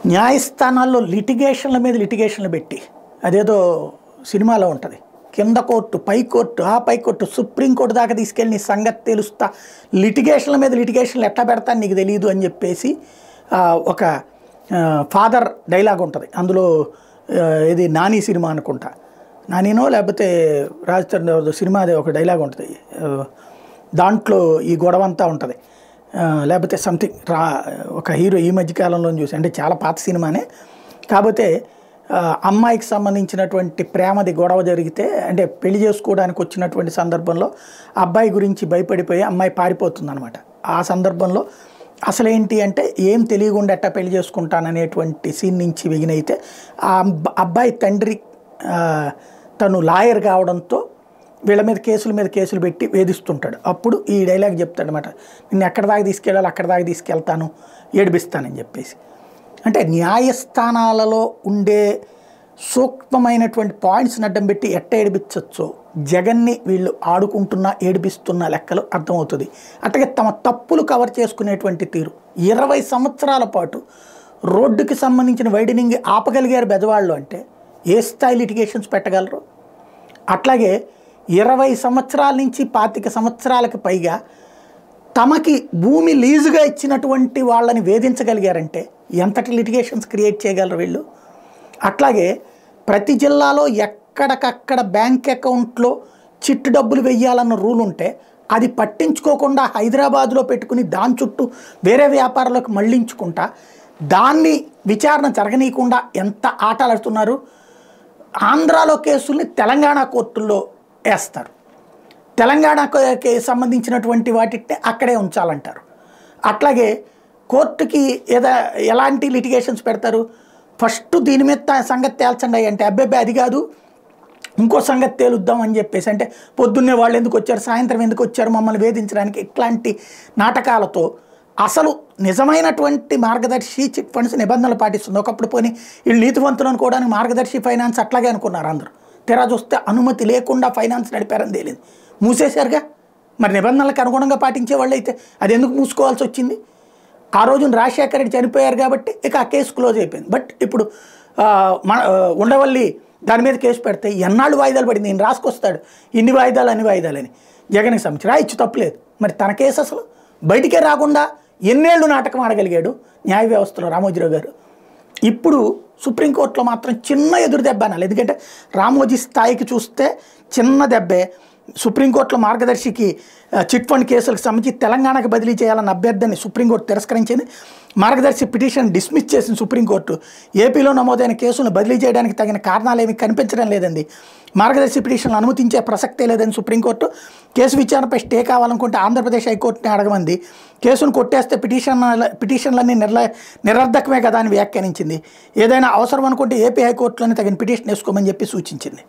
న్యాయస్థానాల్లో లిటిగేషన్లు పెట్టి అదేదో సినిమాలో ఉంటుంది, కింద కోర్టు పై కోర్టు ఆ పై కోర్టు సుప్రీంకోర్టు దాకా తీసుకెళ్ళి నీ సంగతి తెలుస్తా, లిటిగేషన్లు ఎట్లా పెడతాను నీకు తెలియదు అని చెప్పేసి ఒక ఫాదర్ డైలాగ్ ఉంటుంది అందులో. ఇది నాని సినిమా అనుకుంటా, నానినో లేకపోతే రాజచంద్ర సినిమా అదే ఒక డైలాగ్ ఉంటుంది, దాంట్లో ఈ గొడవ అంతా ఉంటుంది. లేకపోతే సంథింగ్ ఒక హీరో ఈ మధ్యకాలంలో చూసి, అంటే చాలా పాత సినిమానే కాకపోతే అమ్మాయికి సంబంధించినటువంటి ప్రేమది గొడవ జరిగితే, అంటే పెళ్లి చేసుకోవడానికి వచ్చినటువంటి సందర్భంలో అబ్బాయి గురించి భయపడిపోయి అమ్మాయి పారిపోతుంది అనమాట. ఆ సందర్భంలో అసలేంటి అంటే ఏం తెలియకుండా ఎట్టా పెళ్లి చేసుకుంటాననేటువంటి సీన్ నుంచి విగినైతే ఆ అబ్బాయి తండ్రి తను లాయర్ కావడంతో వీళ్ళ మీద కేసులు పెట్టి వేధిస్తుంటాడు. అప్పుడు ఈ డైలాగ్ చెప్తాడు అనమాట, నిన్ను ఎక్కడి దాకా తీసుకెళ్ళాలి అక్కడి దాకా తీసుకెళ్తాను, ఏడిపిస్తానని చెప్పేసి. అంటే న్యాయస్థానాలలో ఉండే సూక్ష్మమైనటువంటి పాయింట్స్ని అడ్డం పెట్టి ఎట్ట ఏడిపించవచ్చో జగన్ని వీళ్ళు ఆడుకుంటున్నా ఏడిపిస్తున్న లెక్కలు అర్థమవుతుంది. అట్లాగే తమ తప్పులు కవర్ చేసుకునేటువంటి తీరు, 20 సంవత్సరాల పాటు రోడ్డుకి సంబంధించిన వైడనింగ్ ఆపగలిగారు బెజవాళ్ళు అంటే ఏ స్థాయి లిటిగేషన్స్ పెట్టగలరు. అట్లాగే 20 సంవత్సరాల నుంచి 25 సంవత్సరాలకు పైగా తమకి భూమి లీజుగా ఇచ్చినటువంటి వాళ్ళని వేధించగలిగారంటే ఎంతటి లిటిగేషన్స్ క్రియేట్ చేయగలరు వీళ్ళు. అట్లాగే ప్రతి జిల్లాలో ఎక్కడికక్కడ బ్యాంక్ అకౌంట్లో చిట్టు డబ్బులు వెయ్యాలన్న రూల్ ఉంటే అది పట్టించుకోకుండా హైదరాబాద్లో పెట్టుకుని దాని చుట్టూ వేరే వ్యాపారాలకు మళ్లించుకుంటా దాన్ని విచారణ జరగనీయకుండా ఎంత ఆటలాడుతున్నారు. ఆంధ్రాలో కేసుల్ని తెలంగాణ కోర్టుల్లో వేస్తారు, తెలంగాణకి సంబంధించినటువంటి వాటిని అక్కడే ఉంచాలంటారు. అట్లాగే కోర్టుకి ఎలాంటి లిటిగేషన్స్ పెడతారు, ఫస్ట్ దీని మీద సంగతి తేల్చండి అంటే అబ్బాయి అది కాదు ఇంకో సంగతి తేలుద్దాం అని చెప్పేసి, అంటే పొద్దున్నే వాళ్ళు ఎందుకు వచ్చారు సాయంత్రం ఎందుకు వచ్చారు మమ్మల్ని వేధించడానికి, ఇట్లాంటి నాటకాలతో అసలు నిజమైనటువంటి మార్గదర్శి చిట్ ఫండ్స్ నిబంధనలు పాటిస్తుంది. ఒకప్పుడు పోనీ వీళ్ళు నీతివంతులు అనుకోవడానికి మార్గదర్శి ఫైనాన్స్ అట్లాగే అనుకున్నారు అందరూ, తెరా చూస్తే అనుమతి లేకుండా ఫైనాన్స్ నడిపారని తేలింది, మూసేశారుగా. మరి నిబంధనలకు అనుగుణంగా పాటించే వాళ్ళు అయితే అది ఎందుకు మూసుకోవాల్సి వచ్చింది. ఆ రోజున రాజశేఖర రెడ్డి చనిపోయారు కాబట్టి ఇక ఆ కేసు క్లోజ్ అయిపోయింది. బట్ ఇప్పుడు ఉండవల్లి దాని మీద కేసు పెడితే ఎన్నాళ్ళు వాయిదాలు పడింది, నేను రాసుకొస్తాడు ఇన్ని వాయిదాలు అన్ని వాయిదాలని జగన్కి సంబంధించి రాయిచ్చు తప్పలేదు. మరి తన కేసు అసలు బయటికే రాకుండా ఎన్నేళ్ళు నాటకం ఆడగలిగాడు న్యాయ వ్యవస్థలో రామోజీరావు గారు. ఇప్పుడు సుప్రీంకోర్టులో మాత్రం చిన్న ఎదురు దెబ్బ అనాలి, ఎందుకంటే రామోజీ స్థాయికి చూస్తే చిన్న దెబ్బే. సుప్రీంకోర్టులో మార్గదర్శికి చిట్ ఫండ్ కేసులకు సంబంధించి తెలంగాణకు బదిలీ చేయాలన్న అభ్యర్థిని సుప్రీంకోర్టు తిరస్కరించింది. మార్గదర్శి పిటిషన్ డిస్మిస్ చేసిన సుప్రీంకోర్టు ఏపీలో నమోదైన కేసులను బదిలీ చేయడానికి తగిన కారణాలు ఏమీ కనిపించడం లేదండి, మార్గదర్శి పిటిషన్లు అనుమతించే ప్రసక్తే లేదని సుప్రీంకోర్టు. కేసు విచారణపై స్టే కావాలనుకుంటే ఆంధ్రప్రదేశ్ హైకోర్టుని అడగమంది, కేసును కొట్టేస్తే పిటిషన్లన్నీ నిరర్ధకమే కదా అని వ్యాఖ్యానించింది. ఏదైనా అవసరం అనుకుంటే ఏపీ హైకోర్టులోనే తగిన పిటిషన్ వేసుకోమని చెప్పి సూచించింది.